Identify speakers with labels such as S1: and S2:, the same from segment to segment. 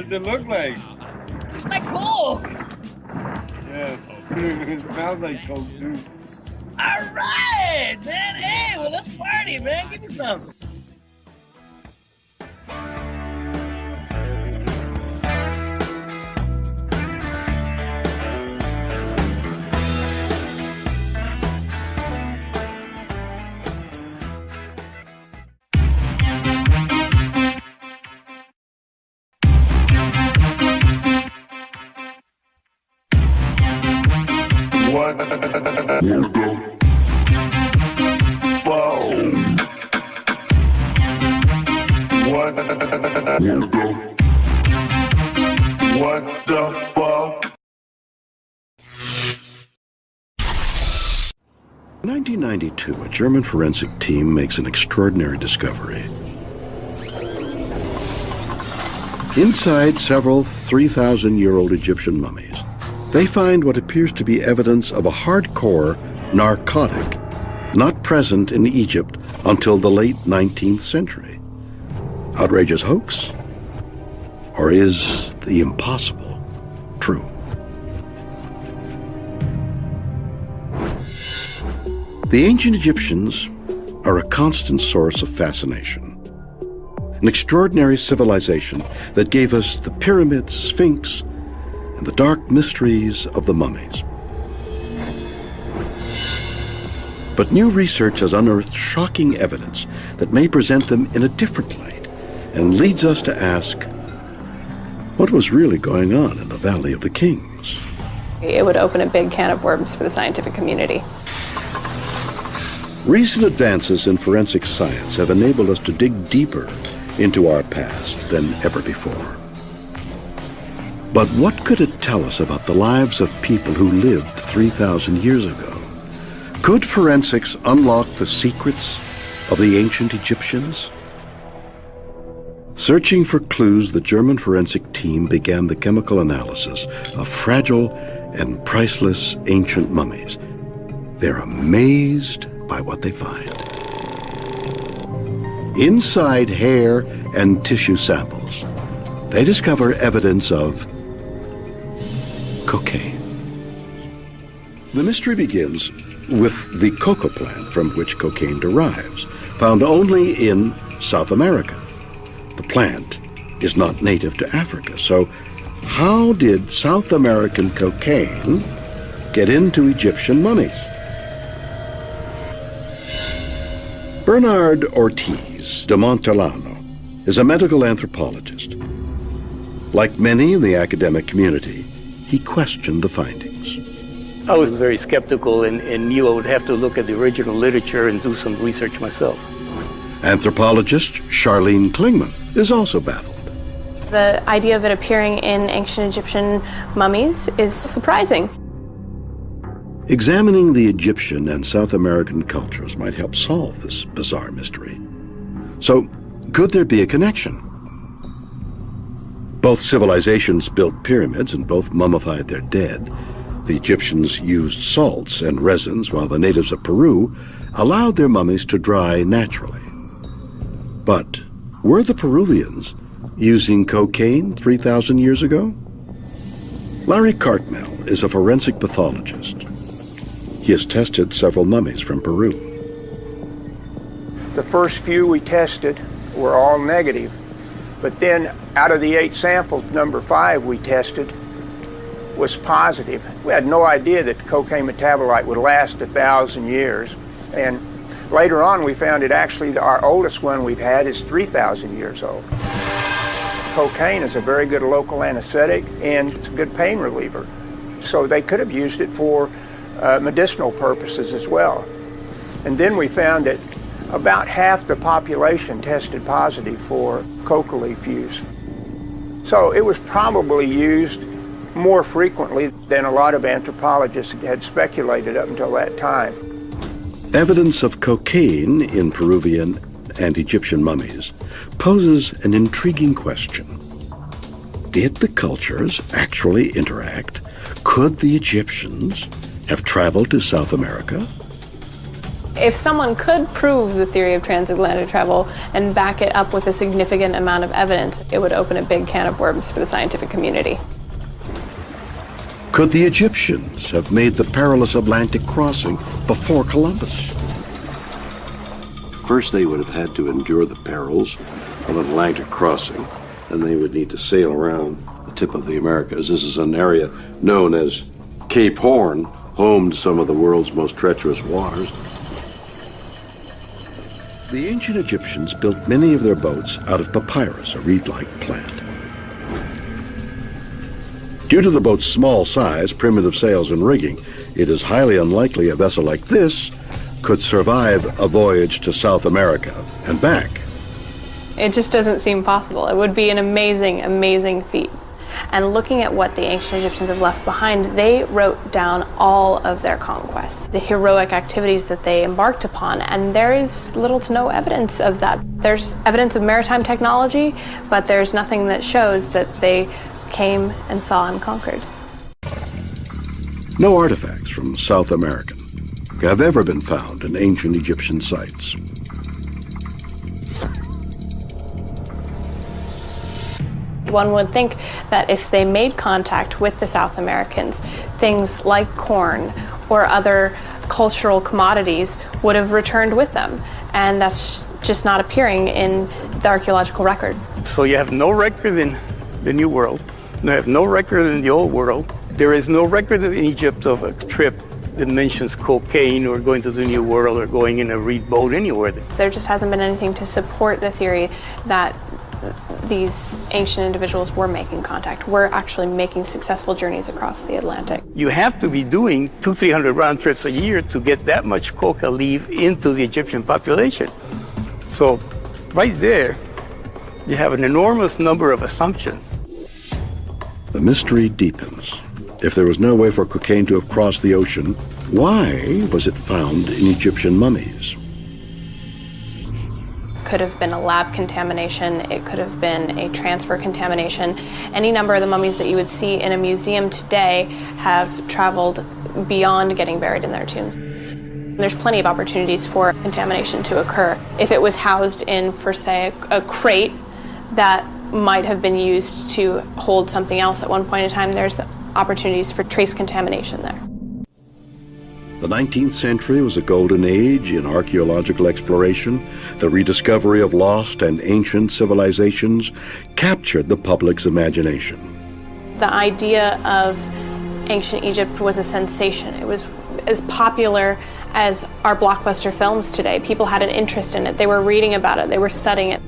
S1: does it look like?
S2: It's like cool.
S1: Yeah, it smells like coke too.
S2: All right, man. Hey, well, let's party, man. Give me some.
S3: What the fuck?
S4: In 1992, a German forensic team makes an extraordinary discovery. Inside several 3,000-year-old Egyptian mummies, they find what appears to be evidence of a hardcore narcotic not present in Egypt until the late 19th century. Outrageous hoax? Or is the impossible true? The ancient Egyptians are a constant source of fascination. An extraordinary civilization that gave us the pyramids, Sphinx, and the dark mysteries of the mummies. But new research has unearthed shocking evidence that may present them in a different light and leads us to ask, what was really going on in the Valley of the Kings?
S5: It would open a big can of worms for the scientific community.
S4: Recent advances in forensic science have enabled us to dig deeper into our past than ever before. But what could it tell us about the lives of people who lived 3,000 years ago? Could forensics unlock the secrets of the ancient Egyptians? Searching for clues, the German forensic team began the chemical analysis of fragile and priceless ancient mummies. They're amazed by what they find. Inside hair and tissue samples, they discover evidence of cocaine. The mystery begins with the coca plant from which cocaine derives, found only in South America. The plant is not native to Africa, so how did South American cocaine get into Egyptian mummies? Bernard Ortiz de Montellano is a medical anthropologist. Like many in the academic community, he questioned the findings.
S6: I was very skeptical and knew I would have to look at the original literature and do some research myself.
S4: Anthropologist Charlene Klingman is also baffled.
S5: The idea of it appearing in ancient Egyptian mummies is surprising.
S4: Examining the Egyptian and South American cultures might help solve this bizarre mystery. So, could there be a connection? Both civilizations built pyramids and both mummified their dead. The Egyptians used salts and resins, while the natives of Peru allowed their mummies to dry naturally. But were the Peruvians using cocaine 3,000 years ago? Larry Cartmel is a forensic pathologist. He has tested several mummies from Peru.
S7: The first few we tested were all negative, but then out of the 8 samples, number 5 we tested was positive. We had no idea that the cocaine metabolite would last 1,000 years, and later on we found it actually, our oldest one we've had is 3,000 years old. Cocaine is a very good local anesthetic and it's a good pain reliever, so they could have used it for medicinal purposes as well. And then we found that about half the population tested positive for coca leaf use. So it was probably used more frequently than a lot of anthropologists had speculated up until that time.
S4: Evidence of cocaine in Peruvian and Egyptian mummies poses an intriguing question. Did the cultures actually interact? Could the Egyptians have traveled to South America?
S5: If someone could prove the theory of transatlantic travel and back it up with a significant amount of evidence, it would open a big can of worms for the scientific community.
S4: Could the Egyptians have made the perilous Atlantic crossing before Columbus? First, they would have had to endure the perils of an Atlantic crossing, and they would need to sail around the tip of the Americas. This is an area known as Cape Horn, home to some of the world's most treacherous waters. The ancient Egyptians built many of their boats out of papyrus, a reed-like plant. Due to the boat's small size, primitive sails, and rigging, it is highly unlikely a vessel like this could survive a voyage to South America and back.
S5: It just doesn't seem possible. It would be an amazing, amazing feat. And looking at what the ancient Egyptians have left behind, they wrote down all of their conquests, the heroic activities that they embarked upon, and there is little to no evidence of that. There's evidence of maritime technology, but there's nothing that shows that they came and saw and conquered.
S4: No artifacts from South America have ever been found in ancient Egyptian sites.
S5: One would think that if they made contact with the South Americans, things like corn or other cultural commodities would have returned with them, and that's just not appearing in the archaeological record.
S6: So you have no record in the New World. You have no record in the Old World. There is no record in Egypt of a trip that mentions cocaine or going to the New World or going in a reed boat anywhere.
S5: There just hasn't been anything to support the theory that these ancient individuals were making contact, were actually making successful journeys across the Atlantic.
S6: You have to be doing 200-300 round trips a year to get that much coca leaf into the Egyptian population. So right there, you have an enormous number of assumptions.
S4: The mystery deepens. If there was no way for cocaine to have crossed the ocean, why was it found in Egyptian mummies?
S5: Could have been a lab contamination, it could have been a transfer contamination. Any number of the mummies that you would see in a museum today have traveled beyond getting buried in their tombs. There's plenty of opportunities for contamination to occur. If it was housed in, for say, a crate that might have been used to hold something else at one point in time, there's opportunities for trace contamination there.
S4: The 19th century was a golden age in archaeological exploration. The rediscovery of lost and ancient civilizations captured the public's imagination.
S5: The idea of ancient Egypt was a sensation. It was as popular as our blockbuster films today. People had an interest in it. They were reading about it. They were studying it.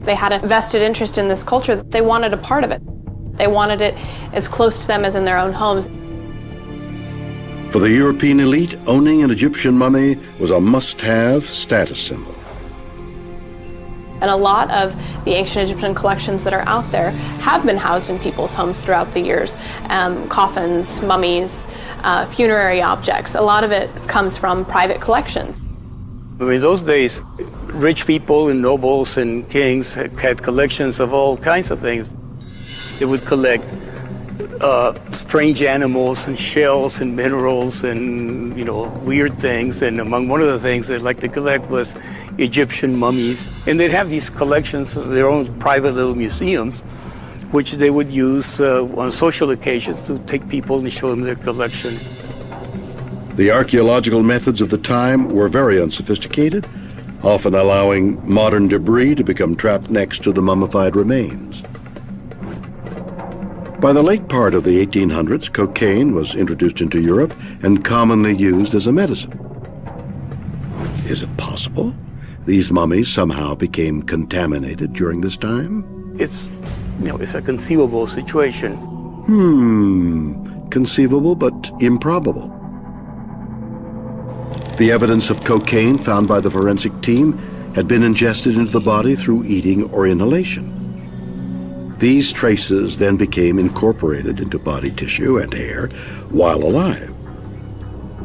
S5: They had a vested interest in this culture. They wanted a part of it. They wanted it as close to them as in their own homes.
S4: For the European elite, owning an Egyptian mummy was a must-have status symbol.
S5: And a lot of the ancient Egyptian collections that are out there have been housed in people's homes throughout the years. Coffins, mummies, funerary objects. A lot of it comes from private collections.
S6: In those days, rich people and nobles and kings had collections of all kinds of things. They would collect strange animals and shells and minerals and, weird things. And among one of the things they'd like to collect was Egyptian mummies. And they'd have these collections of their own private little museums, which they would use on social occasions to take people and show them their collection.
S4: The archaeological methods of the time were very unsophisticated, often allowing modern debris to become trapped next to the mummified remains. By the late part of the 1800s, cocaine was introduced into Europe and commonly used as a medicine. Is it possible these mummies somehow became contaminated during this time?
S6: It's a conceivable situation.
S4: Conceivable but improbable. The evidence of cocaine found by the forensic team had been ingested into the body through eating or inhalation. These traces then became incorporated into body tissue and hair while alive.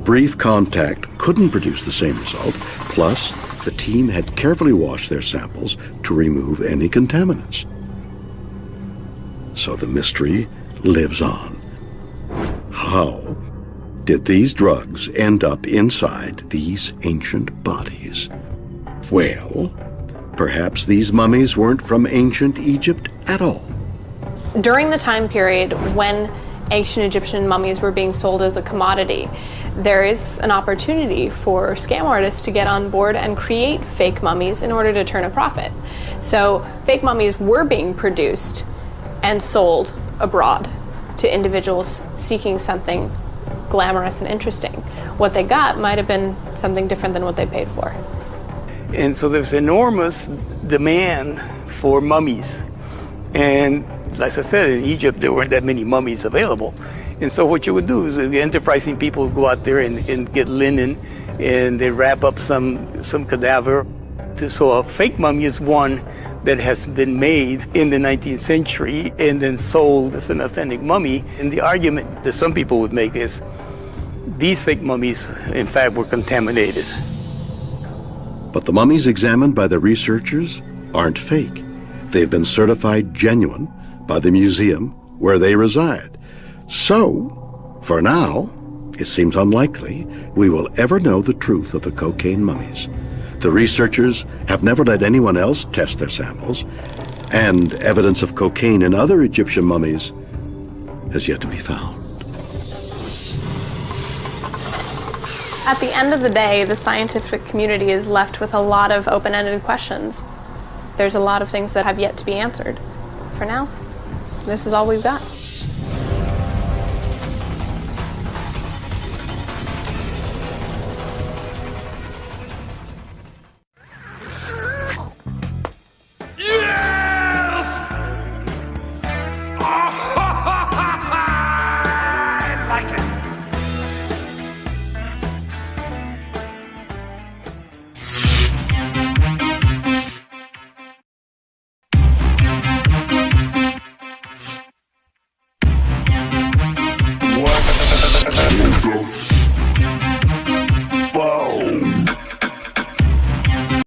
S4: Brief contact couldn't produce the same result, plus the team had carefully washed their samples to remove any contaminants. So the mystery lives on. How did these drugs end up inside these ancient bodies? Well, perhaps these mummies weren't from ancient Egypt at all.
S5: During the time period when ancient Egyptian mummies were being sold as a commodity, there is an opportunity for scam artists to get on board and create fake mummies in order to turn a profit. So fake mummies were being produced and sold abroad to individuals seeking something glamorous and interesting. What they got might have been something different than what they paid for.
S6: And so there's enormous demand for mummies. And like I said, in Egypt, there weren't that many mummies available. And so what you would do is the enterprising people would go out there and get linen, and they wrap up some cadaver. So a fake mummy is one that has been made in the 19th century and then sold as an authentic mummy. And the argument that some people would make is these fake mummies, in fact, were contaminated.
S4: But the mummies examined by the researchers aren't fake. They've been certified genuine by the museum where they reside. So, for now, it seems unlikely we will ever know the truth of the cocaine mummies. The researchers have never let anyone else test their samples, and evidence of cocaine in other Egyptian mummies has yet to be found.
S5: At the end of the day, the scientific community is left with a lot of open-ended questions. There's a lot of things that have yet to be answered. For now, this is all we've got.
S3: What?